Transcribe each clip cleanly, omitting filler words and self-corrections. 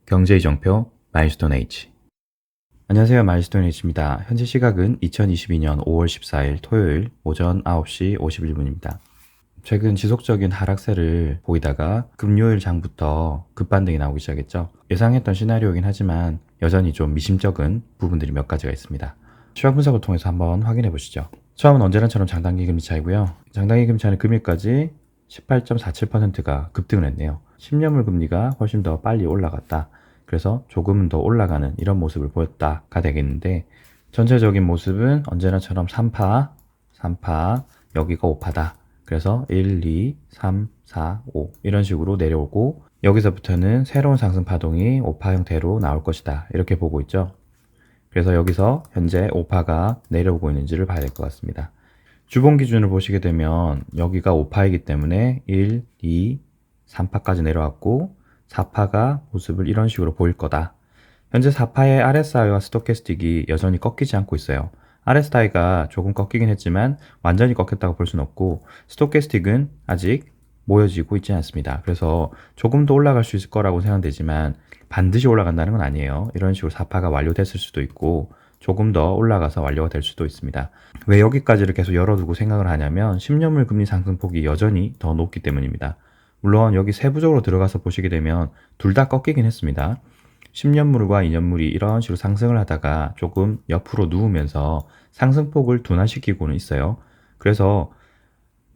경제이정표 마일스톤 H. 안녕하세요. 마일스톤 H입니다. 현재 시각은 2022년 5월 14일 토요일 오전 9시 51분입니다. 최근 지속적인 하락세를 보이다가 금요일 장부터 급반등이 나오기 시작했죠. 예상했던 시나리오이긴 하지만 여전히 좀 미심쩍은 부분들이 몇 가지가 있습니다. 시황 분석을 통해서 한번 확인해 보시죠. 처음은 언제나처럼 장단기 금리 차이고요. 장단기 금리 차이는 금일까지 18.47%가 급등을 했네요. 10년물 금리가 훨씬 더 빨리 올라갔다. 그래서 조금은 더 올라가는 이런 모습을 보였다가 되겠는데, 전체적인 모습은 언제나처럼 3파, 여기가 5파다. 그래서 1, 2, 3, 4, 5 이런 식으로 내려오고, 여기서부터는 새로운 상승 파동이 5파 형태로 나올 것이다. 이렇게 보고 있죠. 그래서 여기서 현재 5파가 내려오고 있는지를 봐야 될 것 같습니다. 주봉 기준을 보시게 되면 여기가 5파이기 때문에 1, 2, 3파까지 내려왔고 4파가 모습을 이런 식으로 보일 거다. 현재 4파의 RSI와 스토캐스틱이 여전히 꺾이지 않고 있어요. RSI가 조금 꺾이긴 했지만 완전히 꺾였다고 볼 수는 없고, 스토캐스틱은 아직 모여지고 있지 않습니다. 그래서 조금 더 올라갈 수 있을 거라고 생각되지만 반드시 올라간다는 건 아니에요. 이런 식으로 4파가 완료됐을 수도 있고 조금 더 올라가서 완료가 될 수도 있습니다. 왜 여기까지를 계속 열어두고 생각을 하냐면 10년물 금리 상승폭이 여전히 더 높기 때문입니다. 물론 여기 세부적으로 들어가서 보시게 되면 둘 다 꺾이긴 했습니다. 10년물과 2년물이 이런 식으로 상승을 하다가 조금 옆으로 누우면서 상승폭을 둔화시키고는 있어요. 그래서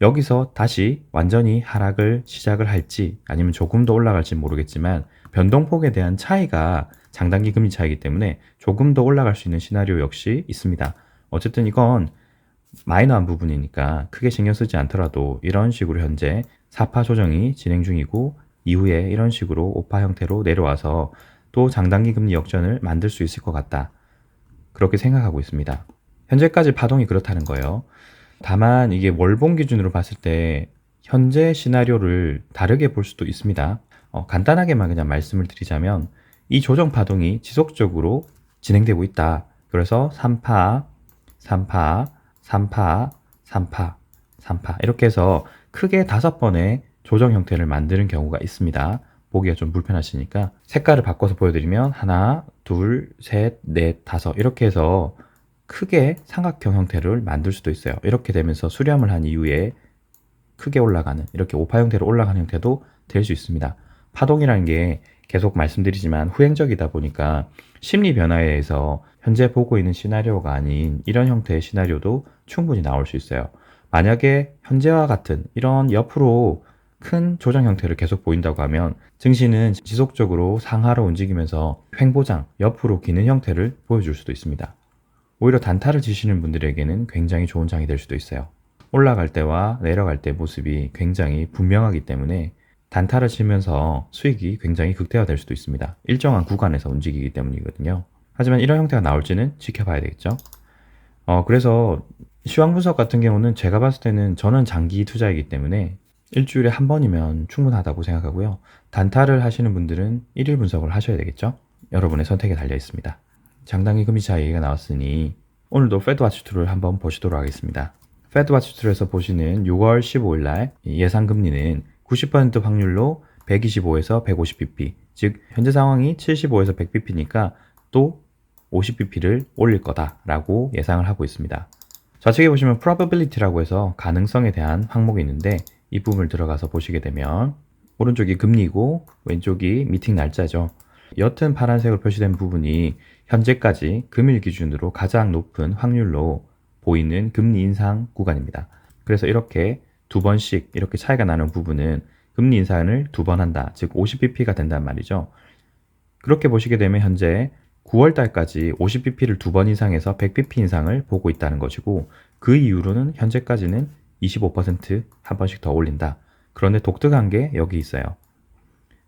여기서 다시 완전히 하락을 시작을 할지 아니면 조금 더 올라갈지 모르겠지만, 변동폭에 대한 차이가 장단기 금리 차이기 때문에 조금 더 올라갈 수 있는 시나리오 역시 있습니다. 어쨌든 이건 마이너한 부분이니까 크게 신경 쓰지 않더라도 이런 식으로 현재 4파 조정이 진행 중이고, 이후에 이런 식으로 5파 형태로 내려와서 또 장단기 금리 역전을 만들 수 있을 것 같다. 그렇게 생각하고 있습니다. 현재까지 파동이 그렇다는 거예요. 다만 이게 월봉 기준으로 봤을 때 현재 시나리오를 다르게 볼 수도 있습니다. 간단하게만 그냥 말씀을 드리자면 이 조정 파동이 지속적으로 진행되고 있다. 그래서 3파, 3파, 3파, 3파, 3파 이렇게 해서 크게 5번의 조정 형태를 만드는 경우가 있습니다. 보기가 좀 불편하시니까 색깔을 바꿔서 보여드리면 하나, 둘, 셋, 넷, 다섯 이렇게 해서 크게 삼각형 형태를 만들 수도 있어요. 이렇게 되면서 수렴을 한 이후에 크게 올라가는, 이렇게 5파 형태로 올라가는 형태도 될 수 있습니다. 파동이라는 게 계속 말씀드리지만 후행적이다 보니까 심리 변화에 의해서 현재 보고 있는 시나리오가 아닌 이런 형태의 시나리오도 충분히 나올 수 있어요. 만약에 현재와 같은 이런 옆으로 큰 조정 형태를 계속 보인다고 하면 증시는 지속적으로 상하로 움직이면서 횡보장, 옆으로 기는 형태를 보여줄 수도 있습니다. 오히려 단타를 치시는 분들에게는 굉장히 좋은 장이 될 수도 있어요. 올라갈 때와 내려갈 때 모습이 굉장히 분명하기 때문에 단타를 치면서 수익이 굉장히 극대화될 수도 있습니다. 일정한 구간에서 움직이기 때문이거든요. 하지만 이런 형태가 나올지는 지켜봐야 되겠죠. 그래서 시황 분석 같은 경우는 제가 봤을 때는 저는 장기 투자이기 때문에 일주일에 한 번이면 충분하다고 생각하고요. 단타를 하시는 분들은 일일 분석을 하셔야 되겠죠. 여러분의 선택에 달려 있습니다. 장단기 금리 차이 얘기가 나왔으니 오늘도 페드와치2를 한번 보시도록 하겠습니다. 페드와치2에서 보시는 6월 15일 날 예상 금리는 90% 확률로 125에서 150bp, 즉 현재 상황이 75에서 100bp니까 또 50bp를 올릴 거다라고 예상을 하고 있습니다. 좌측에 보시면 probability라고 해서 가능성에 대한 항목이 있는데, 이 부분을 들어가서 보시게 되면 오른쪽이 금리고 왼쪽이 미팅 날짜죠. 옅은 파란색으로 표시된 부분이 현재까지 금일 기준으로 가장 높은 확률로 보이는 금리 인상 구간입니다. 그래서 이렇게 두 번씩 이렇게 차이가 나는 부분은 금리 인상을 두 번 한다, 즉 50bp가 된단 말이죠. 그렇게 보시게 되면 현재 9월 달까지 50bp를 두 번 인상해서 100bp 인상을 보고 있다는 것이고, 그 이후로는 현재까지는 25%한 번씩 더 올린다. 그런데 독특한 게 여기 있어요.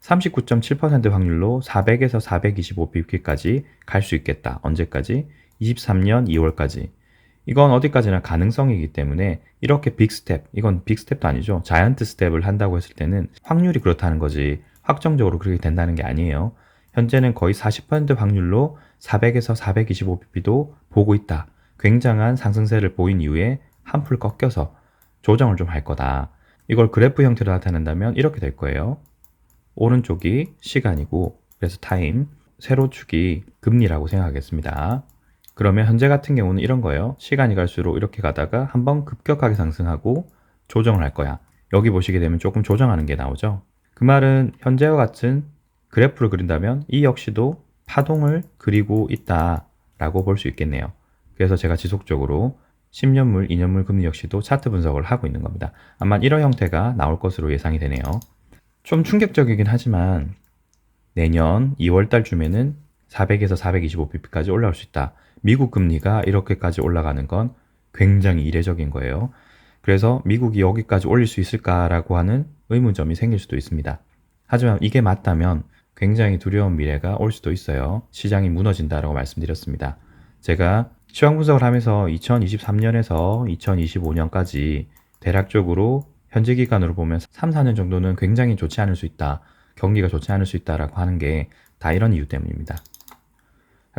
39.7% 확률로 400에서 425bp까지 갈 수 있겠다. 언제까지? 23년 2월까지. 이건 어디까지나 가능성이기 때문에 이렇게 빅스텝, 이건 빅스텝도 아니죠. 자이언트 스텝을 한다고 했을 때는 확률이 그렇다는 거지 확정적으로 그렇게 된다는 게 아니에요. 현재는 거의 40% 확률로 400에서 425bp도 보고 있다. 굉장한 상승세를 보인 이후에 한풀 꺾여서 조정을 좀 할 거다. 이걸 그래프 형태로 나타낸다면 이렇게 될 거예요. 오른쪽이 시간이고 그래서 타임, 세로축이 금리라고 생각하겠습니다. 그러면 현재 같은 경우는 이런 거예요. 시간이 갈수록 이렇게 가다가 한번 급격하게 상승하고 조정을 할 거야. 여기 보시게 되면 조금 조정하는 게 나오죠. 그 말은 현재와 같은 그래프를 그린다면 이 역시도 파동을 그리고 있다라고 볼 수 있겠네요. 그래서 제가 지속적으로 10년물, 2년물 금리 역시도 차트 분석을 하고 있는 겁니다. 아마 이런 형태가 나올 것으로 예상이 되네요. 좀 충격적이긴 하지만 내년 2월달 쯤에는 400에서 425bp까지 올라올 수 있다. 미국 금리가 이렇게까지 올라가는 건 굉장히 이례적인 거예요. 그래서 미국이 여기까지 올릴 수 있을까라고 하는 의문점이 생길 수도 있습니다. 하지만 이게 맞다면 굉장히 두려운 미래가 올 수도 있어요. 시장이 무너진다라고 말씀드렸습니다. 제가 시황 분석을 하면서 2023년에서 2025년까지 대략적으로 현재 기간으로 보면 3, 4년 정도는 굉장히 좋지 않을 수 있다. 경기가 좋지 않을 수 있다라고 하는 게 다 이런 이유 때문입니다.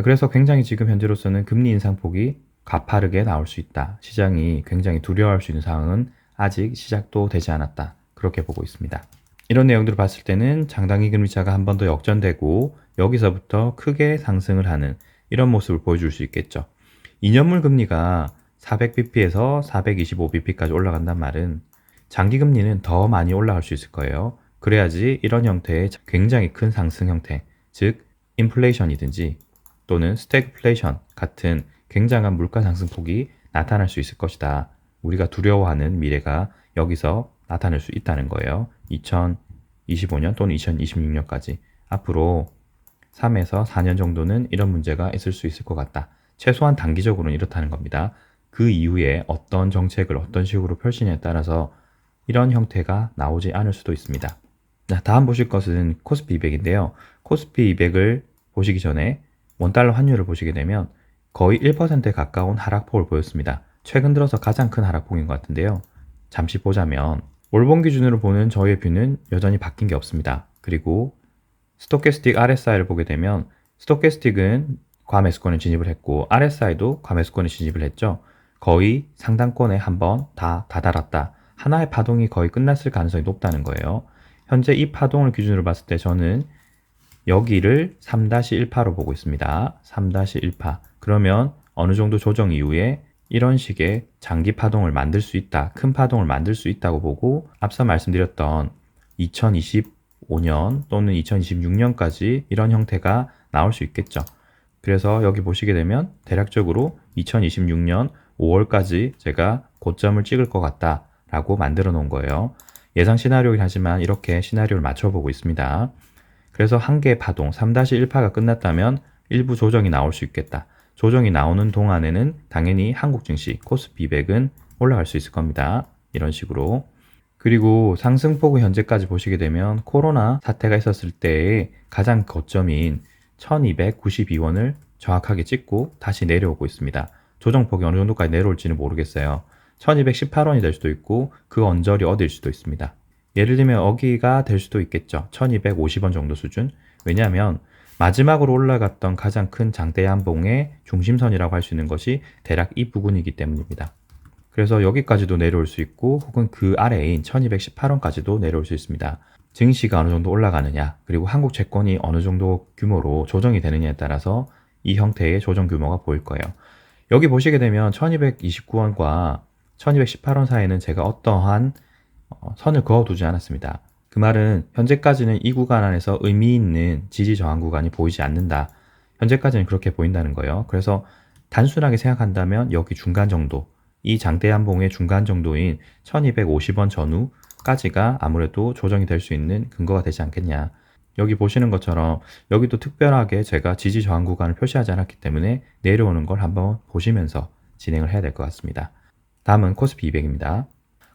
그래서 굉장히 지금 현재로서는 금리 인상폭이 가파르게 나올 수 있다. 시장이 굉장히 두려워할 수 있는 상황은 아직 시작도 되지 않았다. 그렇게 보고 있습니다. 이런 내용들을 봤을 때는 장단기 금리차가 한 번 더 역전되고 여기서부터 크게 상승을 하는 이런 모습을 보여줄 수 있겠죠. 2년물 금리가 400bp에서 425bp까지 올라간단 말은 장기 금리는 더 많이 올라갈 수 있을 거예요. 그래야지 이런 형태의 굉장히 큰 상승 형태, 즉 인플레이션이든지 또는 스태그플레이션 같은 굉장한 물가 상승폭이 나타날 수 있을 것이다. 우리가 두려워하는 미래가 여기서 나타날 수 있다는 거예요. 2025년 또는 2026년까지 앞으로 3에서 4년 정도는 이런 문제가 있을 수 있을 것 같다. 최소한 단기적으로는 이렇다는 겁니다. 그 이후에 어떤 정책을 어떤 식으로 펼치냐에 따라서 이런 형태가 나오지 않을 수도 있습니다. 자, 다음 보실 것은 코스피 200인데요. 코스피 200을 보시기 전에 원달러 환율을 보시게 되면 거의 1%에 가까운 하락폭을 보였습니다. 최근 들어서 가장 큰 하락폭인 것 같은데요. 잠시 보자면 월봉 기준으로 보는 저희의 뷰는 여전히 바뀐 게 없습니다. 그리고 스토캐스틱 RSI를 보게 되면 스토캐스틱은 과매수권에 진입을 했고 RSI도 과매수권에 진입을 했죠. 거의 상단권에 한번 다 다다랐다. 하나의 파동이 거의 끝났을 가능성이 높다는 거예요. 현재 이 파동을 기준으로 봤을 때 저는 여기를 3-1파로 보고 있습니다. 3-1파. 그러면 어느 정도 조정 이후에 이런 식의 장기 파동을 만들 수 있다. 큰 파동을 만들 수 있다고 보고 앞서 말씀드렸던 2025년 또는 2026년까지 이런 형태가 나올 수 있겠죠. 그래서 여기 보시게 되면 대략적으로 2026년 5월까지 제가 고점을 찍을 것 같다라고 만들어 놓은 거예요. 예상 시나리오이긴 하지만 이렇게 시나리오를 맞춰보고 있습니다. 그래서 한 개의 파동 3-1파가 끝났다면 일부 조정이 나올 수 있겠다. 조정이 나오는 동안에는 당연히 한국 증시 코스피 200은 올라갈 수 있을 겁니다. 이런 식으로. 그리고 상승폭을 현재까지 보시게 되면 코로나 사태가 있었을 때의 가장 고점인 1292원을 정확하게 찍고 다시 내려오고 있습니다. 조정폭이 어느 정도까지 내려올지는 모르겠어요. 1218원이 될 수도 있고 그 언저리 어디일 수도 있습니다. 예를 들면 여기가 될 수도 있겠죠. 1250원 정도 수준. 왜냐하면 마지막으로 올라갔던 가장 큰 장대 양봉의 중심선이라고 할 수 있는 것이 대략 이 부분이기 때문입니다. 그래서 여기까지도 내려올 수 있고 혹은 그 아래인 1218원까지도 내려올 수 있습니다. 증시가 어느 정도 올라가느냐 그리고 한국 채권이 어느 정도 규모로 조정이 되느냐에 따라서 이 형태의 조정 규모가 보일 거예요. 여기 보시게 되면 1229원과 1218원 사이에는 제가 어떠한 선을 그어두지 않았습니다. 그 말은 현재까지는 이 구간 안에서 의미 있는 지지 저항 구간이 보이지 않는다. 현재까지는 그렇게 보인다는 거예요. 그래서 단순하게 생각한다면 여기 중간 정도, 이 장대한봉의 중간 정도인 1250원 전후까지가 아무래도 조정이 될 수 있는 근거가 되지 않겠냐. 여기 보시는 것처럼 여기도 특별하게 제가 지지 저항 구간을 표시하지 않았기 때문에 내려오는 걸 한번 보시면서 진행을 해야 될 것 같습니다. 다음은 코스피 200입니다.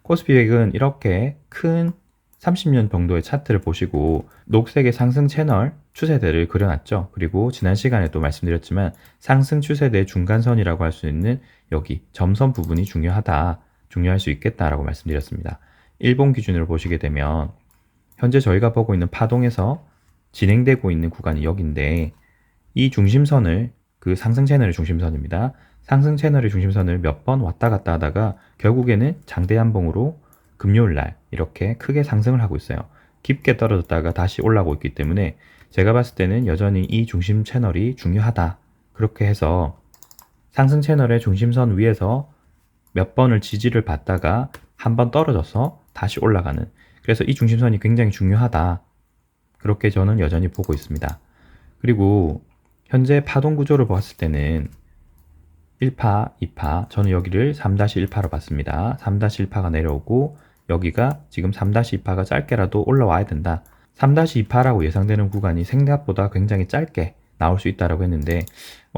코스피 200은 이렇게 큰 30년 정도의 차트를 보시고 녹색의 상승 채널 추세대를 그려놨죠. 그리고 지난 시간에도 말씀드렸지만 상승 추세대 중간선이라고 할 수 있는 여기 점선 부분이 중요할 수 있겠다라고 말씀드렸습니다. 일본 기준으로 보시게 되면 현재 저희가 보고 있는 파동에서 진행되고 있는 구간이 여기인데 이 중심선을 그 상승 채널의 중심선입니다. 상승 채널의 중심선을 몇 번 왔다 갔다 하다가 결국에는 장대한봉으로 금요일 날 이렇게 크게 상승을 하고 있어요. 깊게 떨어졌다가 다시 올라오고 있기 때문에 제가 봤을 때는 여전히 이 중심 채널이 중요하다. 그렇게 해서 상승 채널의 중심선 위에서 몇 번을 지지를 받다가 한 번 떨어져서 다시 올라가는, 그래서 이 중심선이 굉장히 중요하다. 그렇게 저는 여전히 보고 있습니다. 그리고 현재 파동 구조를 봤을 때는 1파, 2파, 저는 여기를 3-1파로 봤습니다. 3-1파가 내려오고 여기가 지금 3-2파가 짧게라도 올라와야 된다. 3-2파라고 예상되는 구간이 생각보다 굉장히 짧게 나올 수 있다고 했는데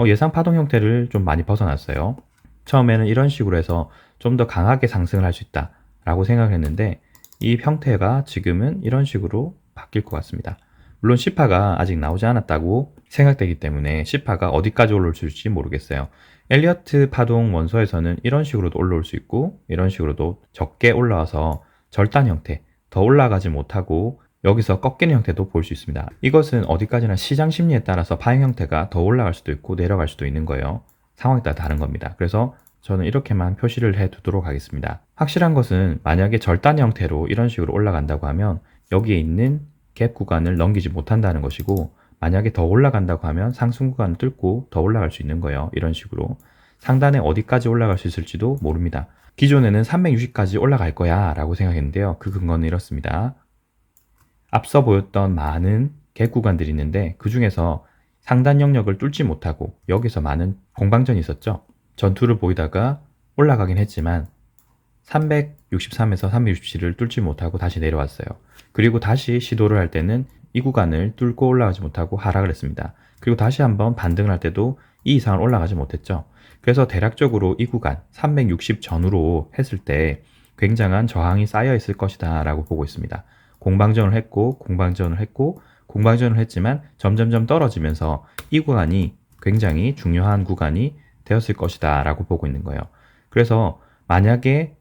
예상 파동 형태를 좀 많이 벗어났어요. 처음에는 이런 식으로 해서 좀 더 강하게 상승을 할 수 있다 라고 생각을 했는데 이 형태가 지금은 이런 식으로 바뀔 것 같습니다. 물론 10파가 아직 나오지 않았다고 생각되기 때문에 10파가 어디까지 올라올 수 있을지 모르겠어요. 엘리어트 파동 원소에서는 이런 식으로도 올라올 수 있고 이런 식으로도 적게 올라와서 절단 형태, 더 올라가지 못하고 여기서 꺾이는 형태도 볼 수 있습니다. 이것은 어디까지나 시장 심리에 따라서 파행 형태가 더 올라갈 수도 있고 내려갈 수도 있는 거예요. 상황에 따라 다른 겁니다. 그래서 저는 이렇게만 표시를 해 두도록 하겠습니다. 확실한 것은 만약에 절단 형태로 이런 식으로 올라간다고 하면 여기에 있는 갭 구간을 넘기지 못한다는 것이고, 만약에 더 올라간다고 하면 상승 구간을 뚫고 더 올라갈 수 있는 거예요. 이런 식으로 상단에 어디까지 올라갈 수 있을지도 모릅니다. 기존에는 360까지 올라갈 거야 라고 생각했는데요. 그 근거는 이렇습니다. 앞서 보였던 많은 갭 구간들이 있는데 그 중에서 상단 영역을 뚫지 못하고 여기서 많은 공방전이 있었죠. 전투를 보이다가 올라가긴 했지만 363에서 367을 뚫지 못하고 다시 내려왔어요. 그리고 다시 시도를 할 때는 이 구간을 뚫고 올라가지 못하고 하락을 했습니다. 그리고 다시 한번 반등을 할 때도 이 이상을 올라가지 못했죠. 그래서 대략적으로 이 구간 360 전후로 했을 때 굉장한 저항이 쌓여 있을 것이다 라고 보고 있습니다. 공방전을 했고 공방전을 했고 공방전을 했지만 점점점 떨어지면서 이 구간이 굉장히 중요한 구간이 되었을 것이다 라고 보고 있는 거예요. 그래서 만약에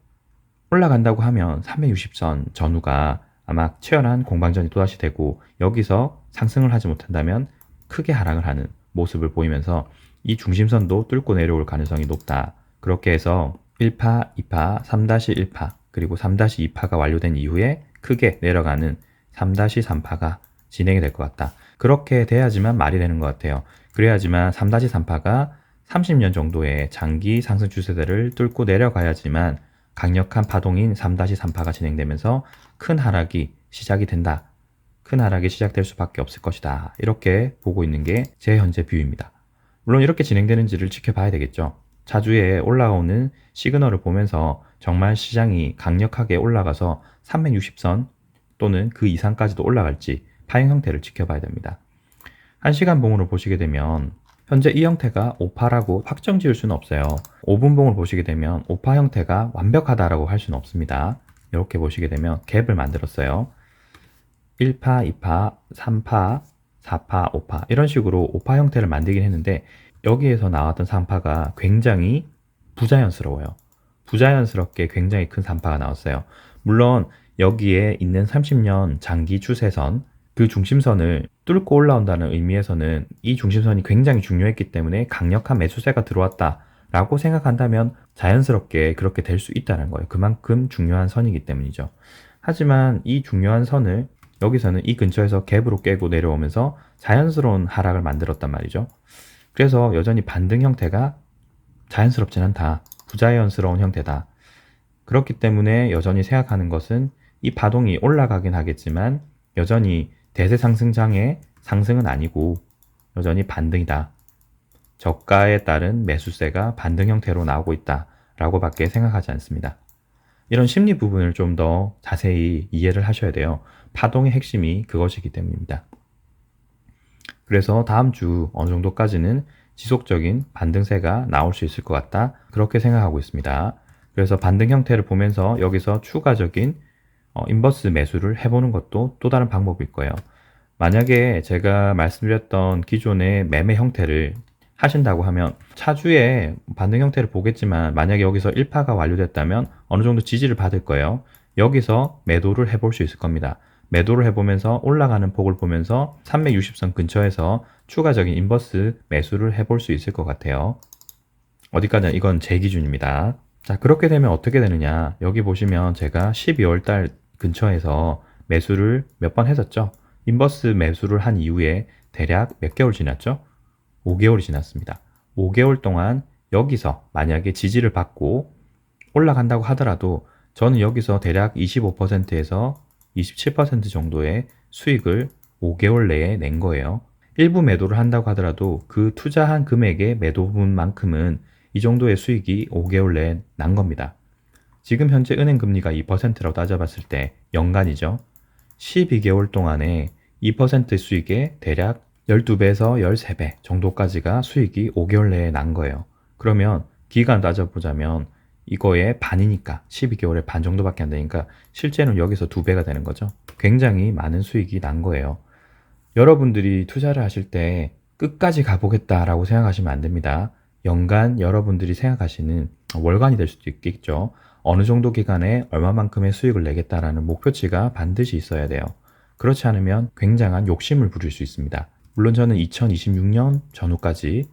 올라간다고 하면 360선 전후가 아마 치열한 공방전이 또다시 되고 여기서 상승을 하지 못한다면 크게 하락을 하는 모습을 보이면서 이 중심선도 뚫고 내려올 가능성이 높다. 그렇게 해서 1파, 2파, 3-1파 그리고 3-2파가 완료된 이후에 크게 내려가는 3-3파가 진행이 될 것 같다. 그렇게 돼야지만 말이 되는 것 같아요. 그래야지만 3-3파가 30년 정도의 장기 상승 추세대를 뚫고 내려가야지만 강력한 파동인 3-3파가 진행되면서 큰 하락이 시작이 된다. 큰 하락이 시작될 수밖에 없을 것이다. 이렇게 보고 있는 게 제 현재 뷰입니다. 물론 이렇게 진행되는지를 지켜봐야 되겠죠. 차주에 올라오는 시그널을 보면서 정말 시장이 강력하게 올라가서 360선 또는 그 이상까지도 올라갈지 파행 형태를 지켜봐야 됩니다. 1시간 봉으로 보시게 되면 현재 이 형태가 5파라고 확정 지을 수는 없어요. 5분 봉을 보시게 되면 5파 형태가 완벽하다라고 할 수는 없습니다. 이렇게 보시게 되면 갭을 만들었어요. 1파, 2파, 3파, 4파, 5파 이런 식으로 5파 형태를 만들긴 했는데 여기에서 나왔던 3파가 굉장히 부자연스러워요. 부자연스럽게 굉장히 큰 3파가 나왔어요. 물론 여기에 있는 30년 장기 추세선 그 중심선을 뚫고 올라온다는 의미에서는 이 중심선이 굉장히 중요했기 때문에 강력한 매수세가 들어왔다 라고 생각한다면 자연스럽게 그렇게 될 수 있다는 거예요. 그만큼 중요한 선이기 때문이죠. 하지만 이 중요한 선을 여기서는 이 근처에서 갭으로 깨고 내려오면서 자연스러운 하락을 만들었단 말이죠. 그래서 여전히 반등 형태가 자연스럽진 않다. 부자연스러운 형태다. 그렇기 때문에 여전히 생각하는 것은 이 파동이 올라가긴 하겠지만 여전히 대세 상승장의 상승은 아니고 여전히 반등이다. 저가에 따른 매수세가 반등 형태로 나오고 있다 라고 밖에 생각하지 않습니다. 이런 심리 부분을 좀 더 자세히 이해를 하셔야 돼요. 파동의 핵심이 그것이기 때문입니다. 그래서 다음 주 어느 정도까지는 지속적인 반등세가 나올 수 있을 것 같다. 그렇게 생각하고 있습니다. 그래서 반등 형태를 보면서 여기서 추가적인 인버스 매수를 해보는 것도 또 다른 방법일 거예요. 만약에 제가 말씀드렸던 기존의 매매 형태를 하신다고 하면 차주의 반등 형태를 보겠지만 만약에 여기서 1파가 완료됐다면 어느 정도 지지를 받을 거예요. 여기서 매도를 해볼 수 있을 겁니다. 매도를 해보면서 올라가는 폭을 보면서 360선 근처에서 추가적인 인버스 매수를 해볼 수 있을 것 같아요. 어디까지나 이건 제 기준입니다. 자, 그렇게 되면 어떻게 되느냐. 여기 보시면 제가 12월 달 근처에서 매수를 몇 번 했었죠. 인버스 매수를 한 이후에 대략 몇 개월 지났죠? 5개월이 지났습니다. 5개월 동안 여기서 만약에 지지를 받고 올라간다고 하더라도 저는 여기서 대략 25%에서 27% 정도의 수익을 5개월 내에 낸 거예요. 일부 매도를 한다고 하더라도 그 투자한 금액의 매도분만큼은 이 정도의 수익이 5개월 내에 난 겁니다. 지금 현재 은행 금리가 2%라고 따져봤을 때 연간이죠. 12개월 동안에 2% 수익에 대략 12배에서 13배 정도까지가 수익이 5개월 내에 난 거예요. 그러면 기간 따져보자면 이거의 반이니까 12개월에 반 정도밖에 안 되니까 실제는 여기서 2배가 되는 거죠. 굉장히 많은 수익이 난 거예요. 여러분들이 투자를 하실 때 끝까지 가보겠다라고 생각하시면 안 됩니다. 연간 여러분들이 생각하시는 월간이 될 수도 있겠죠. 어느 정도 기간에 얼마만큼의 수익을 내겠다라는 목표치가 반드시 있어야 돼요. 그렇지 않으면 굉장한 욕심을 부릴 수 있습니다. 물론 저는 2026년 전후까지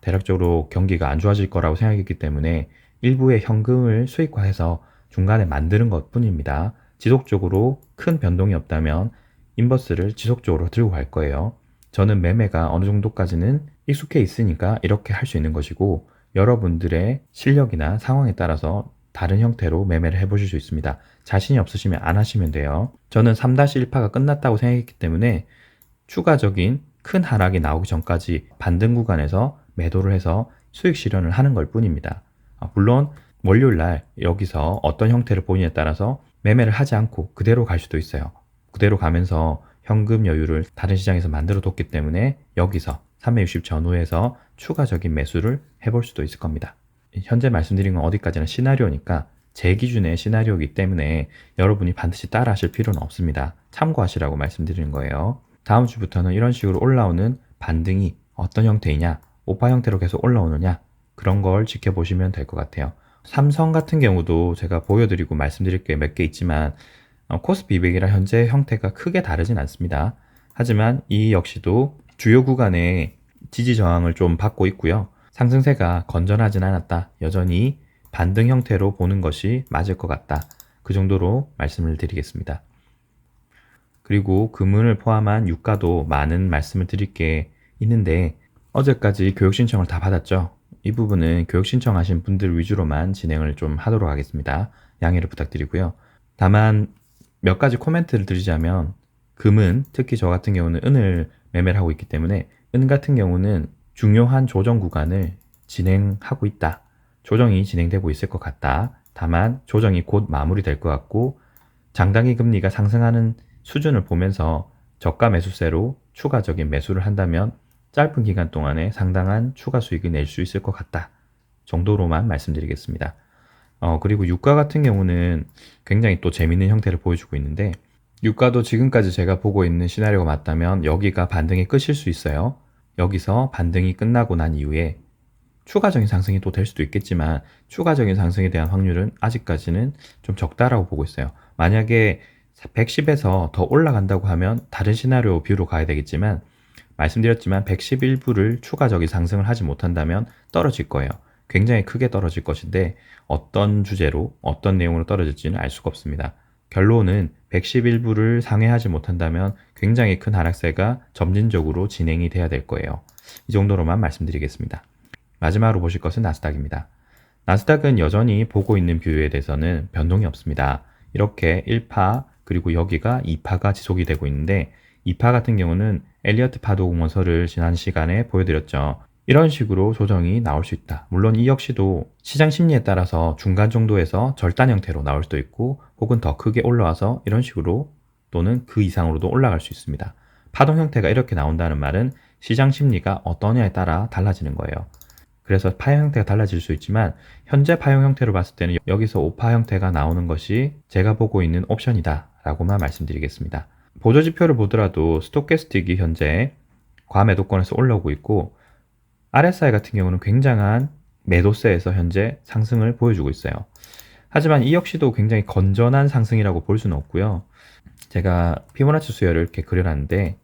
대략적으로 경기가 안 좋아질 거라고 생각했기 때문에 일부의 현금을 수익화해서 중간에 만드는 것 뿐입니다. 지속적으로 큰 변동이 없다면 인버스를 지속적으로 들고 갈 거예요. 저는 매매가 어느 정도까지는 익숙해 있으니까 이렇게 할 수 있는 것이고 여러분들의 실력이나 상황에 따라서 다른 형태로 매매를 해보실 수 있습니다. 자신이 없으시면 안 하시면 돼요. 저는 3-1파가 끝났다고 생각했기 때문에 추가적인 큰 하락이 나오기 전까지 반등 구간에서 매도를 해서 수익 실현을 하는 걸 뿐입니다. 물론 월요일 날 여기서 어떤 형태를 보느냐에 따라서 매매를 하지 않고 그대로 갈 수도 있어요. 그대로 가면서 현금 여유를 다른 시장에서 만들어 뒀기 때문에 여기서 360 전후에서 추가적인 매수를 해볼 수도 있을 겁니다. 현재 말씀드린 건 어디까지나 시나리오니까 제 기준의 시나리오이기 때문에 여러분이 반드시 따라 하실 필요는 없습니다. 참고하시라고 말씀드리는 거예요. 다음 주부터는 이런 식으로 올라오는 반등이 어떤 형태이냐, 오파 형태로 계속 올라오느냐, 그런 걸 지켜보시면 될 것 같아요. 삼성 같은 경우도 제가 보여드리고 말씀드릴 게 몇 개 있지만 코스피 200이랑 현재 형태가 크게 다르진 않습니다. 하지만 이 역시도 주요 구간에 지지 저항을 좀 받고 있고요. 상승세가 건전하진 않았다. 여전히 반등 형태로 보는 것이 맞을 것 같다. 그 정도로 말씀을 드리겠습니다. 그리고 금은을 포함한 유가도 많은 말씀을 드릴 게 있는데 어제까지 교육 신청을 다 받았죠. 이 부분은 교육 신청하신 분들 위주로만 진행을 좀 하도록 하겠습니다. 양해를 부탁드리고요. 다만 몇 가지 코멘트를 드리자면 금은 특히 저 같은 경우는 은을 매매를 하고 있기 때문에 은 같은 경우는 중요한 조정 구간을 진행하고 있다. 조정이 진행되고 있을 것 같다. 다만 조정이 곧 마무리될 것 같고 장단기 금리가 상승하는 수준을 보면서 저가 매수세로 추가적인 매수를 한다면 짧은 기간 동안에 상당한 추가 수익을 낼 수 있을 것 같다. 정도로만 말씀드리겠습니다. 그리고 유가 같은 경우는 굉장히 또 재밌는 형태를 보여주고 있는데 유가도 지금까지 제가 보고 있는 시나리오가 맞다면 여기가 반등의 끝일 수 있어요. 여기서 반등이 끝나고 난 이후에 추가적인 상승이 또 될 수도 있겠지만 추가적인 상승에 대한 확률은 아직까지는 좀 적다라고 보고 있어요. 만약에 110에서 더 올라간다고 하면 다른 시나리오 뷰로 가야 되겠지만 말씀드렸지만 111부를 추가적인 상승을 하지 못한다면 떨어질 거예요. 굉장히 크게 떨어질 것인데 어떤 주제로 어떤 내용으로 떨어질지는 알 수가 없습니다. 결론은 111부를 상회하지 못한다면 굉장히 큰 하락세가 점진적으로 진행이 돼야 될 거예요. 이 정도로만 말씀드리겠습니다. 마지막으로 보실 것은 나스닥입니다. 나스닥은 여전히 보고 있는 뷰에 대해서는 변동이 없습니다. 이렇게 1파 그리고 여기가 2파가 지속이 되고 있는데 2파 같은 경우는 엘리어트 파도 공모서를 지난 시간에 보여드렸죠. 이런 식으로 조정이 나올 수 있다. 물론 이 역시도 시장 심리에 따라서 중간 정도에서 절단 형태로 나올 수도 있고 혹은 더 크게 올라와서 이런 식으로 또는 그 이상으로도 올라갈 수 있습니다. 파동 형태가 이렇게 나온다는 말은 시장 심리가 어떠냐에 따라 달라지는 거예요. 그래서 파형 형태가 달라질 수 있지만 현재 파형 형태로 봤을 때는 여기서 5파 형태가 나오는 것이 제가 보고 있는 옵션이다 라고만 말씀드리겠습니다. 보조지표를 보더라도 스톡캐스틱이 현재 과매도권에서 올라오고 있고 RSI 같은 경우는 굉장한 매도세에서 현재 상승을 보여주고 있어요. 하지만 이 역시도 굉장히 건전한 상승이라고 볼 수는 없고요. 제가 피보나치 수열을 이렇게 그려놨는데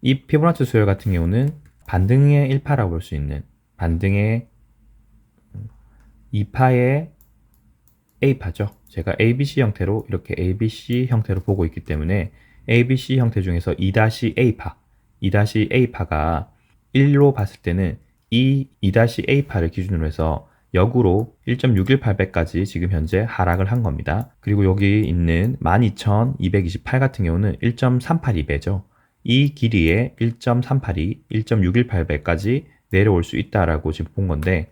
이 피보나치 수열 같은 경우는 반등의 1파라고 볼 수 있는 반등의 2파의 A파죠. 제가 ABC 형태로 이렇게 ABC 형태로 보고 있기 때문에 ABC 형태 중에서 2-A파, 2-A파가 1로 봤을 때는 이 2-A파를 기준으로 해서 역으로 1.618배까지 지금 현재 하락을 한 겁니다. 그리고 여기 있는 12,228 같은 경우는 1.382배죠. 이 길이에 1.382, 1.618배까지 내려올 수 있다라고 지금 본 건데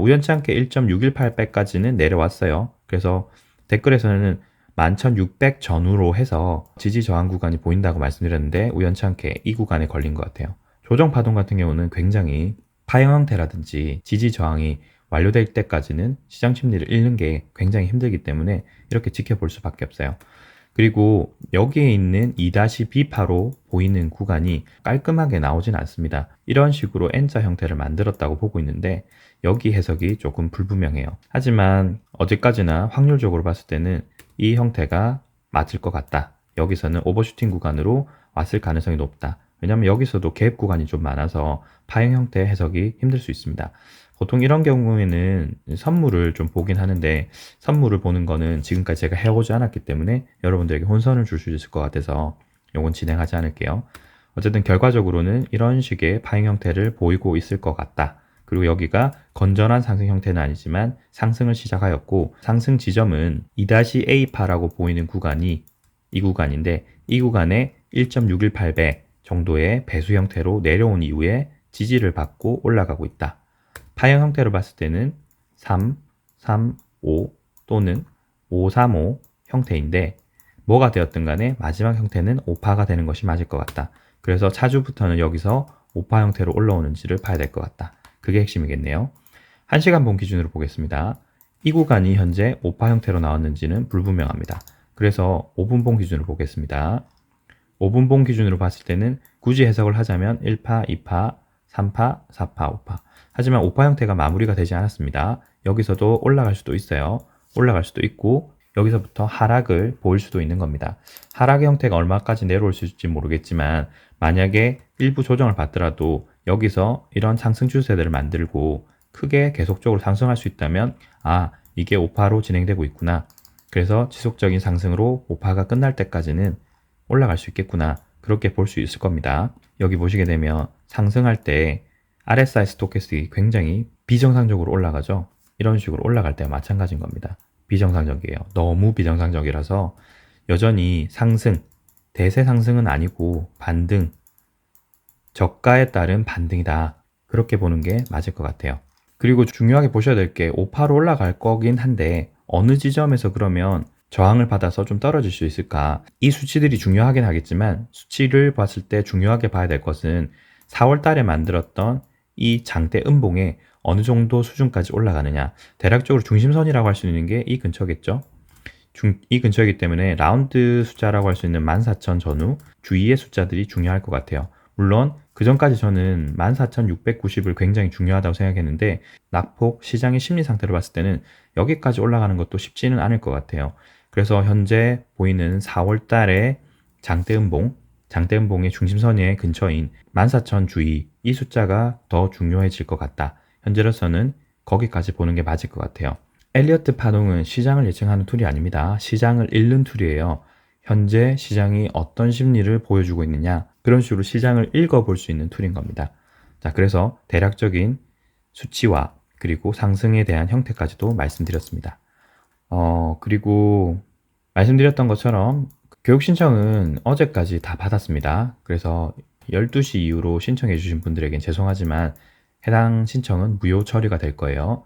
우연치 않게 1.618배까지는 내려왔어요. 그래서 댓글에서는 11,600 전후로 해서 지지 저항 구간이 보인다고 말씀드렸는데 우연치 않게 이 구간에 걸린 것 같아요. 조정 파동 같은 경우는 굉장히 파형 형태라든지 지지 저항이 완료될 때까지는 시장 심리를 읽는 게 굉장히 힘들기 때문에 이렇게 지켜볼 수밖에 없어요. 그리고 여기에 있는 2-B파로 보이는 구간이 깔끔하게 나오진 않습니다. 이런 식으로 N자 형태를 만들었다고 보고 있는데 여기 해석이 조금 불분명해요. 하지만 어제까지나 확률적으로 봤을 때는 이 형태가 맞을 것 같다. 여기서는 오버슈팅 구간으로 왔을 가능성이 높다. 왜냐하면 여기서도 갭 구간이 좀 많아서 파형 형태 해석이 힘들 수 있습니다. 보통 이런 경우에는 선물을 좀 보긴 하는데 선물을 보는 거는 지금까지 제가 해오지 않았기 때문에 여러분들에게 혼선을 줄 수 있을 것 같아서 이건 진행하지 않을게요. 어쨌든 결과적으로는 이런 식의 파행 형태를 보이고 있을 것 같다. 그리고 여기가 건전한 상승 형태는 아니지만 상승을 시작하였고 상승 지점은 2-A파라고 보이는 구간이 이 구간인데 이 구간에 1.618배 정도의 배수 형태로 내려온 이후에 지지를 받고 올라가고 있다. 파형 형태로 봤을 때는 3, 3, 5 또는 5, 3, 5 형태인데 뭐가 되었든 간에 마지막 형태는 5파가 되는 것이 맞을 것 같다. 그래서 차주부터는 여기서 5파 형태로 올라오는지를 봐야 될 것 같다. 그게 핵심이겠네요. 1시간 본 기준으로 보겠습니다. 이 구간이 현재 5파 형태로 나왔는지는 불분명합니다. 그래서 5분 본 기준으로 보겠습니다. 5분 본 기준으로 봤을 때는 굳이 해석을 하자면 1파, 2파, 3파, 4파, 5파. 하지만 5파 형태가 마무리가 되지 않았습니다. 여기서도 올라갈 수도 있어요. 올라갈 수도 있고 여기서부터 하락을 보일 수도 있는 겁니다. 하락의 형태가 얼마까지 내려올 수 있을지 모르겠지만 만약에 일부 조정을 받더라도 여기서 이런 상승 추세들을 만들고 크게 계속적으로 상승할 수 있다면 이게 5파로 진행되고 있구나. 그래서 지속적인 상승으로 5파가 끝날 때까지는 올라갈 수 있겠구나. 그렇게 볼 수 있을 겁니다. 여기 보시게 되면 상승할 때 RSI 스토캐스틱이 굉장히 비정상적으로 올라가죠. 이런 식으로 올라갈 때와 마찬가지인 겁니다. 비정상적이에요. 너무 비정상적이라서 여전히 상승, 대세 상승은 아니고 반등, 저가에 따른 반등이다. 그렇게 보는 게 맞을 것 같아요. 그리고 중요하게 보셔야 될 게 5파로 올라갈 거긴 한데 어느 지점에서 그러면 저항을 받아서 좀 떨어질 수 있을까? 이 수치들이 중요하긴 하겠지만 수치를 봤을 때 중요하게 봐야 될 것은 4월 달에 만들었던 이 장대 음봉에 어느 정도 수준까지 올라가느냐. 대략적으로 중심선이라고 할 수 있는 게 이 근처겠죠. 이 근처이기 때문에 라운드 숫자라고 할 수 있는 14,000 전후 주위의 숫자들이 중요할 것 같아요. 물론 그 전까지 저는 14,690을 굉장히 중요하다고 생각했는데 낙폭 시장의 심리 상태로 봤을 때는 여기까지 올라가는 것도 쉽지는 않을 것 같아요. 그래서 현재 보이는 4월 달에 장대음봉의 중심선의 근처인 14,000 주위 이 숫자가 더 중요해질 것 같다. 현재로서는 거기까지 보는 게 맞을 것 같아요. 엘리어트 파동은 시장을 예측하는 툴이 아닙니다. 시장을 읽는 툴이에요. 현재 시장이 어떤 심리를 보여주고 있느냐 그런 식으로 시장을 읽어볼 수 있는 툴인 겁니다. 자, 그래서 대략적인 수치와 그리고 상승에 대한 형태까지도 말씀드렸습니다. 그리고 말씀드렸던 것처럼 교육 신청은 어제까지 다 받았습니다. 그래서 12시 이후로 신청해 주신 분들에겐 죄송하지만 해당 신청은 무효 처리가 될 거예요.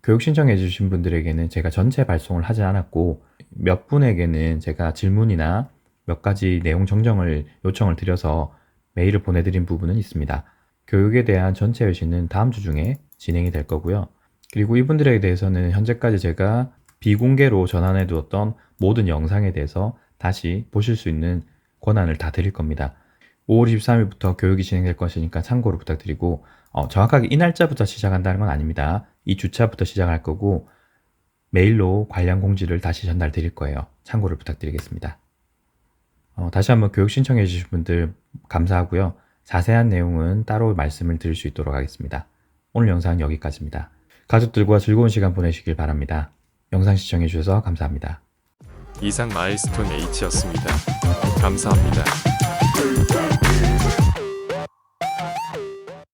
교육 신청해 주신 분들에게는 제가 전체 발송을 하지 않았고 몇 분에게는 제가 질문이나 몇 가지 내용 정정을 요청을 드려서 메일을 보내드린 부분은 있습니다. 교육에 대한 전체 회신은 다음 주 중에 진행이 될 거고요. 그리고 이분들에 대해서는 현재까지 제가 비공개로 전환해 두었던 모든 영상에 대해서 다시 보실 수 있는 권한을 다 드릴 겁니다. 5월 23일부터 교육이 진행될 것이니까 참고로 부탁드리고 정확하게 이 날짜부터 시작한다는 건 아닙니다. 이 주차부터 시작할 거고 메일로 관련 공지를 다시 전달 드릴 거예요. 참고를 부탁드리겠습니다. 다시 한번 교육 신청해 주신 분들 감사하고요. 자세한 내용은 따로 말씀을 드릴 수 있도록 하겠습니다. 오늘 영상은 여기까지입니다. 가족들과 즐거운 시간 보내시길 바랍니다. 영상 시청해 주셔서 감사합니다. 이상 마일스톤 H였습니다. 감사합니다.